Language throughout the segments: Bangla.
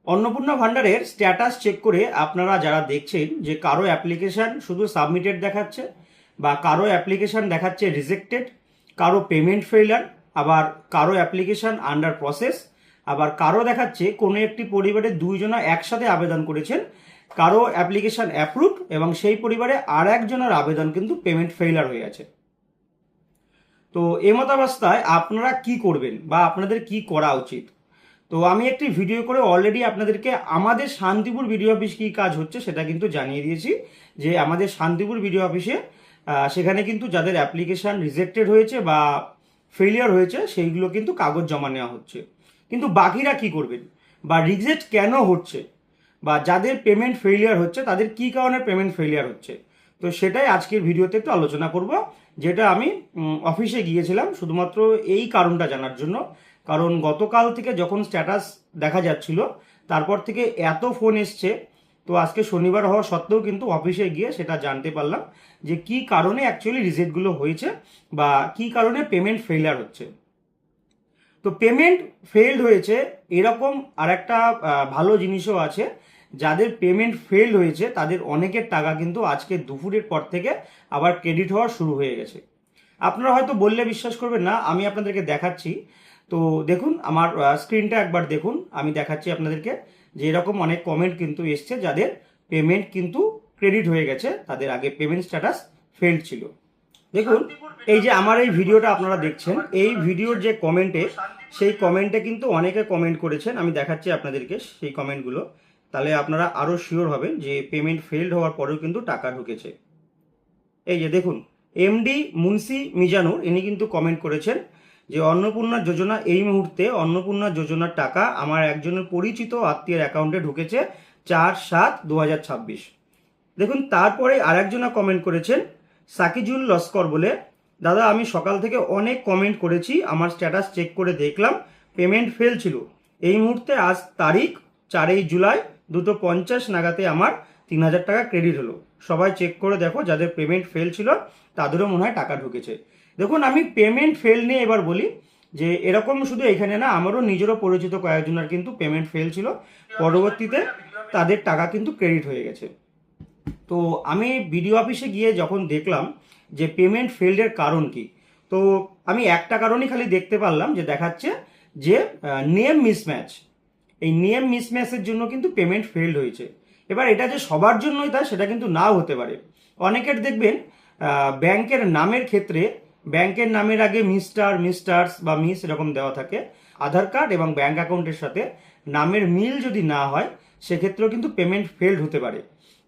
অন্নপূর্ণা ভান্ডারের স্ট্যাটাস চেক করে আপনারা যারা দেখছেন যে কারো অ্যাপ্লিকেশান শুধু সাবমিটেড দেখাচ্ছে বা কারো অ্যাপ্লিকেশান দেখাচ্ছে রিজেক্টেড, কারো পেমেন্ট ফেইলার, আবার কারো অ্যাপ্লিকেশান আন্ডার প্রসেস, আবার কারো দেখাচ্ছে কোনো একটি পরিবারে দুইজনা একসাথে আবেদন করেছেন, কারো অ্যাপ্লিকেশান অ্যাপ্রুভ এবং সেই পরিবারে আর একজনের আবেদন কিন্তু পেমেন্ট ফেইলার হয়ে আছে। তো এমতাবস্থায় আপনারা কি করবেন বা আপনাদের কি করা উচিত? তো আমি একটি ভিডিও করে অলরেডি আপনাদেরকে আমাদের শান্তিপুর বিডিও অফিস কী কাজ হচ্ছে সেটা কিন্তু জানিয়ে দিয়েছি। যে আমাদের শান্তিপুর বিডিও অফিসে সেখানে কিন্তু যাদের অ্যাপ্লিকেশান রিজেক্টেড হয়েছে বা ফেলিয়ার হয়েছে সেইগুলো কিন্তু কাগজ জমা নেওয়া হচ্ছে। কিন্তু বাকিরা কি করবেন বা রিজেক্ট কেন হচ্ছে বা যাদের পেমেন্ট ফেলিয়ার হচ্ছে তাদের কি কারণে পেমেন্ট ফেলিয়ার হচ্ছে, তো সেটাই আজকের ভিডিওতে একটু আলোচনা করব। যেটা আমি অফিসে গিয়েছিলাম শুধুমাত্র এই কারণটা জানার জন্য। কারণ গতকাল থেকে যখন স্ট্যাটাস দেখা যাচ্ছিল তারপর থেকে এত ফোন এসছে, তো আজকে শনিবার হওয়া সত্ত্বেও কিন্তু অফিসে গিয়ে সেটা জানতে পারলাম যে কি কারণে অ্যাকচুয়ালি রিজেক্টগুলো হয়েছে বা কি কারণে পেমেন্ট ফেলিয়ার হচ্ছে। তো পেমেন্ট ফেলড হয়েছে এরকম আর একটা ভালো জিনিসও আছে। যাদের পেমেন্ট ফেলড হয়েছে তাদের অনেকের টাকা কিন্তু আজকে দুপুরের পর থেকে আবার ক্রেডিট হওয়া শুরু হয়ে গেছে। আপনারা হয়তো বললে বিশ্বাস করবেন না, আমি আপনাদেরকে দেখাচ্ছি। তো দেখুন আমার স্ক্রিনটা একবার দেখুন, আমি দেখাচ্ছি আপনাদেরকে যে এরকম অনেক কমেন্ট কিন্তু এসছে যাদের পেমেন্ট কিন্তু ক্রেডিট হয়ে গেছে, তাদের আগে পেমেন্ট স্ট্যাটাস ফেলড ছিল। দেখুন এই যে আমার এই ভিডিওটা আপনারা দেখছেন, এই ভিডিওর যে কমেন্টে সেই কমেন্টে কিন্তু অনেকে কমেন্ট করেছেন, আমি দেখাচ্ছি আপনাদেরকে সেই কমেন্টগুলো, তাহলে আপনারা আরও শিওর হবেন যে পেমেন্ট ফেলড হওয়ার পরেও কিন্তু টাকা ঢুকেছে। এই যে দেখুন, এমডি মুন্সি মিজানুর ইনি কিন্তু কমেন্ট করেছেন যে অন্নপূর্ণা যোজনা এই মুহূর্তে অন্নপূর্ণা যোজনার টাকা আমার একজনের পরিচিত আত্মীয়ের অ্যাকাউন্টে ঢুকেছে 4/7/2026। দেখুন তারপরে আরেকজনা কমেন্ট করেছেন সাকিজুল লস্কর বলে, দাদা আমি সকাল থেকে অনেক কমেন্ট করেছি, আমার স্ট্যাটাস চেক করে দেখলাম পেমেন্ট ফেল ছিল, এই মুহূর্তে আজ তারিখ 4 জুলাই 2:50 নাগাদে আমার 3,000 টাকা ক্রেডিট হলো, সবাই চেক করে দেখো যাদের পেমেন্ট ফেল ছিল তাদেরও মনে হয় টাকা ঢুকেছে। দেখুন আমি পেমেন্ট ফেল নিয়ে এবার বলি যে এরকম শুধু এখানে না, আমারও নিজেরও পরিচিত কয়েকজনের কিন্তু পেমেন্ট ফেল ছিল, পরবর্তীতে তাদের টাকা কিন্তু ক্রেডিট হয়ে গেছে। তো আমি বিডিও অফিসে গিয়ে যখন দেখলাম যে পেমেন্ট ফেল্ডের কারণ কি, তো আমি একটা কারণই খালি দেখতে পারলাম যে দেখাচ্ছে যে নেম মিসম্যাচ। এই নেম মিসম্যাচের জন্য কিন্তু পেমেন্ট ফেল্ড হয়েছে। এবার এটা যে সবার জন্যই তা সেটা কিন্তু নাও হতে পারে। অনেকের দেখবেন ব্যাংকের নামের ক্ষেত্রে ব্যাংকের নামের আগে মিস্টার, মিস্টার্স বা মিস এরকম দেওয়া থাকে। আধার কার্ড এবং ব্যাংক অ্যাকাউন্টের সাথে নামের মিল যদি না হয় সেক্ষেত্রেও কিন্তু পেমেন্ট ফেল্ড হতে পারে।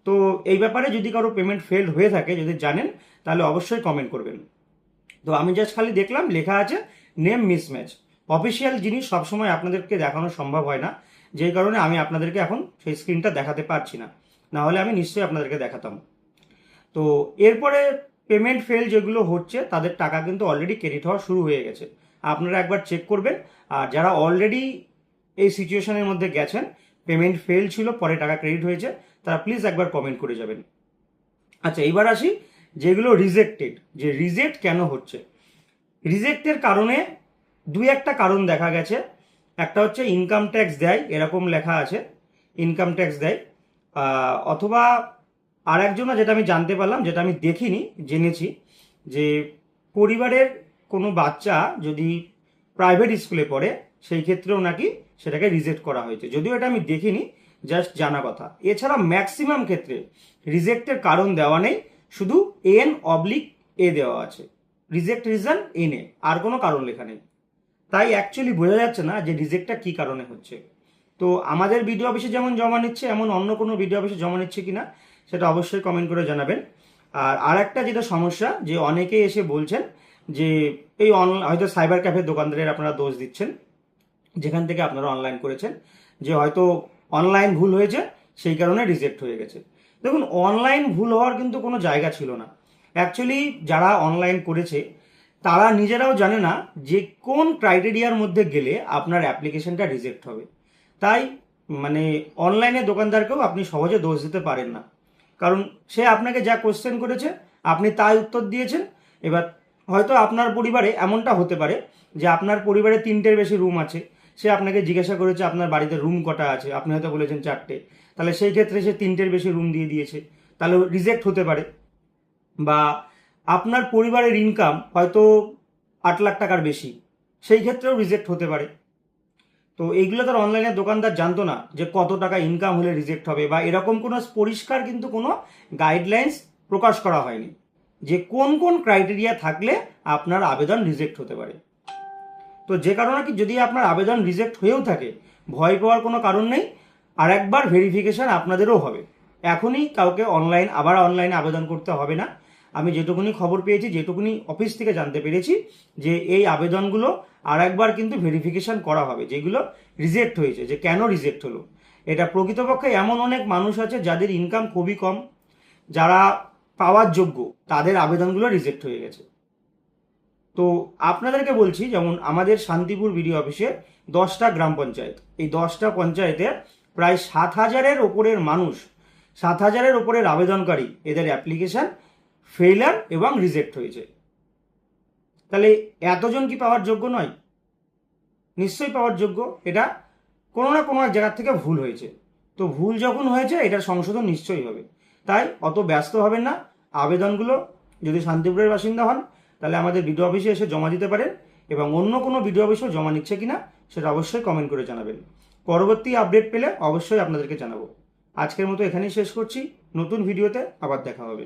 তো এই ব্যাপারে যদি কারো পেমেন্ট ফেল্ড হয়ে থাকে যদি জানেন তাহলে অবশ্যই কমেন্ট করবেন। তো আমি জাস্ট খালি দেখলাম লেখা আছে নেম মিসম্যাচ। অফিসিয়াল জিনিস সবসময় আপনাদেরকে দেখানো সম্ভব হয় না, যেই কারণে আমি আপনাদেরকে এখন সেই স্ক্রিনটা দেখাতে পারছি না, না হলে আমি নিশ্চয়ই আপনাদেরকে দেখাতাম। তো এরপরে পেমেন্ট ফেল যেগুলো হচ্ছে তাদের টাকা কিন্তু অলরেডি ক্রেডিট হওয়া শুরু হয়ে গেছে, আপনারা একবার চেক করবেন। আর যারা অলরেডি এই সিচুয়েশনের মধ্যে গেছেন, পেমেন্ট ফেল ছিল পরে টাকা ক্রেডিট হয়েছে, তারা প্লিজ একবার কমেন্ট করে যাবেন। আচ্ছা এইবার আসি যেগুলো রিজেক্টেড, যে রিজেক্ট কেন হচ্ছে। রিজেক্টের কারণে দুই একটা কারণ দেখা গেছে। একটা হচ্ছে ইনকাম ট্যাক্স দেয় এরকম লেখা আছে, ইনকাম ট্যাক্স দেয়, অথবা আর একজনা যেটা আমি জানতে পারলাম, যেটা আমি দেখিনি জেনেছি, যে পরিবারের কোনো বাচ্চা যদি প্রাইভেট স্কুলে পড়ে সেই ক্ষেত্রেও নাকি সেটাকে রিজেক্ট করা হয়েছে, যদিও এটা আমি দেখিনি, জাস্ট জানা কথা। এছাড়া ম্যাক্সিমাম ক্ষেত্রে রিজেক্টের কারণ দেওয়া নেই, শুধু N/A দেওয়া আছে, রিজেক্ট রিজন NA, আর কোনো কারণ লেখা নেই। তাই অ্যাকচুয়ালি বোঝা যাচ্ছে না যে রিজেক্টটা কী কারণে হচ্ছে। তো আমাদের বিডিও অফিসে যেমন জমা নিচ্ছে এমন অন্য কোনো বিডিও অফিসে জমা নিচ্ছে কিনা সেটা অবশ্যই কমেন্ট করে জানাবেন। আর একটা যেটা সমস্যা, যে অনেকেই এসে বলছেন যে এই হয়তো সাইবার ক্যাফের দোকানদারের আপনারা দোষ দিচ্ছেন, যেখান থেকে আপনারা অনলাইন করেছেন, যে হয়তো অনলাইন ভুল হয়েছে সেই কারণে রিজেক্ট হয়ে গেছে। দেখুন অনলাইন ভুল হওয়ার কিন্তু কোনো জায়গা ছিল না। অ্যাকচুয়ালি যারা অনলাইন করেছে তারা নিজেরাও জানে না যে কোন ক্রাইটেরিয়ার মধ্যে গেলে আপনার অ্যাপ্লিকেশনটা রিজেক্ট হবে। তাই মানে অনলাইনে দোকানদারকেও আপনি সহজে দোষ দিতে পারেন না, কারণ সে আপনাকে যা কোশ্চেন করেছে আপনি তাই উত্তর দিয়েছেন। এবার হয়তো আপনার পরিবারে এমনটা হতে পারে যে আপনার পরিবারে 3টের বেশি রুম আছে, সে আপনাকে জিজ্ঞাসা করেছে আপনার বাড়িতে রুম কটা আছে, আপনি হয়তো বলেছেন 4টে, তাহলে সেই ক্ষেত্রে সে 3টের বেশি রুম দিয়ে দিয়েছে, তাহলে রিজেক্ট হতে পারে। বা আপনার পরিবারের ইনকাম হয়তো 8 লাখ টাকার বেশি, সেই ক্ষেত্রেও রিজেক্ট হতে পারে। তো এইগুলো তার অনলাইনে দোকানদার জানতো না যে কত টাকা ইনকাম হলে রিজেক্ট হবে, বা এরকম কোনো পরিষ্কার কিন্তু কোনো গাইডলাইন্স প্রকাশ করা হয়নি যে কোন কোন ক্রাইটেরিয়া থাকলে আপনার আবেদন রিজেক্ট হতে পারে। তো যে কারণে কি যদি আপনার আবেদন রিজেক্ট হয়েও থাকে, ভয় পাওয়ার কোনো কারণ নেই, আর একবার ভেরিফিকেশান আপনাদেরও হবে। এখনই কাউকে আবার অনলাইনে আবেদন করতে হবে না। আমি যেটুকুনি খবর পেয়েছি, যেটুকুনি অফিস থেকে জানতে পেরেছি, যে এই আবেদনগুলো আর একবার কিন্তু ভেরিফিকেশান করা হবে, যেগুলো রিজেক্ট হয়েছে, যে কেন রিজেক্ট হলো। এটা প্রকৃতপক্ষে এমন অনেক মানুষ আছে যাদের ইনকাম খুবই কম, যারা পাওয়ার যোগ্য, তাদের আবেদনগুলো রিজেক্ট হয়ে গেছে। তো আপনাদেরকে বলছি, যেমন আমাদের শান্তিপুর বিডিও অফিসে 10টা গ্রাম পঞ্চায়েত, এই 10টা পঞ্চায়েতে প্রায় 7,000-এর ওপরের মানুষ, 7,000-এর ওপরের আবেদনকারী, এদের অ্যাপ্লিকেশান ফেইলার এবং রিজেক্ট হয়েছে। তাহলে এতজন কি পাওয়ার যোগ্য নয়? নিশ্চয়ই পাওয়ার যোগ্য। এটা কোনো না কোনো এক জায়গার থেকে ভুল হয়েছে। তো ভুল যখন হয়েছে, এটার সংশোধন নিশ্চয়ই হবে। তাই অত ব্যস্ত হবেন না। আবেদনগুলো যদি শান্তিপুরের বাসিন্দা হন, তাহলে আমাদের বিডিও অফিসে এসে জমা দিতে পারেন, এবং অন্য কোনো বিডিও অফিসেও জমা নিচ্ছে কিনা সেটা অবশ্যই কমেন্ট করে জানাবেন। পরবর্তী আপডেট পেলে অবশ্যই আপনাদেরকে জানাবো। আজকের মতো এখানেই শেষ করছি। নতুন ভিডিওতে আবার দেখা হবে।